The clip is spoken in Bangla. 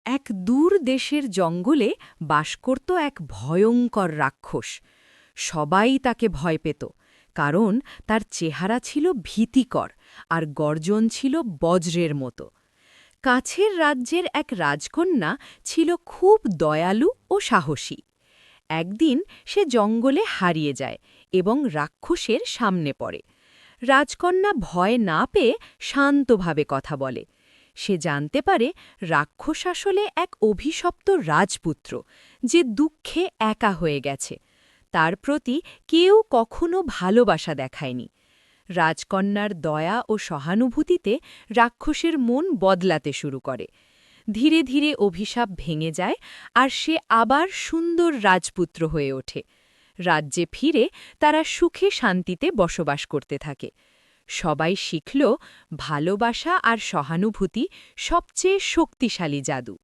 এক দূর দেশের জঙ্গলে বাস করত এক ভয়ঙ্কর রাক্ষস। সবাই তাকে ভয় পেত, কারণ তার চেহারা ছিল ভীতিকর আর গর্জন ছিল বজ্রের মতো। কাছের রাজ্যের এক রাজকন্যা ছিল খুব দয়ালু ও সাহসী। একদিন সে জঙ্গলে হারিয়ে যায় এবং রাক্ষসের সামনে পড়ে। রাজকন্যা ভয় না পেয়ে শান্তভাবে কথা বলে। সে জানতে পারে রাক্ষস আসলে এক অভিশপ্ত রাজপুত্র, যে দুঃখে একা হয়ে গেছে। তার প্রতি কেউ কখনো ভালোবাসা দেখায়নি। রাজকন্যার দয়া ও সহানুভূতিতে রাক্ষসের মন বদলাতে শুরু করে। ধীরে ধীরে অভিশাপ ভেঙে যায় আর সে আবার সুন্দর রাজপুত্র হয়ে ওঠে। রাজ্যে ফিরে তারা সুখে শান্তিতে বসবাস করতে থাকে। সবাই শিখল, ভালোবাসা আর সহানুভূতি সবচেয়ে শক্তিশালী জাদু।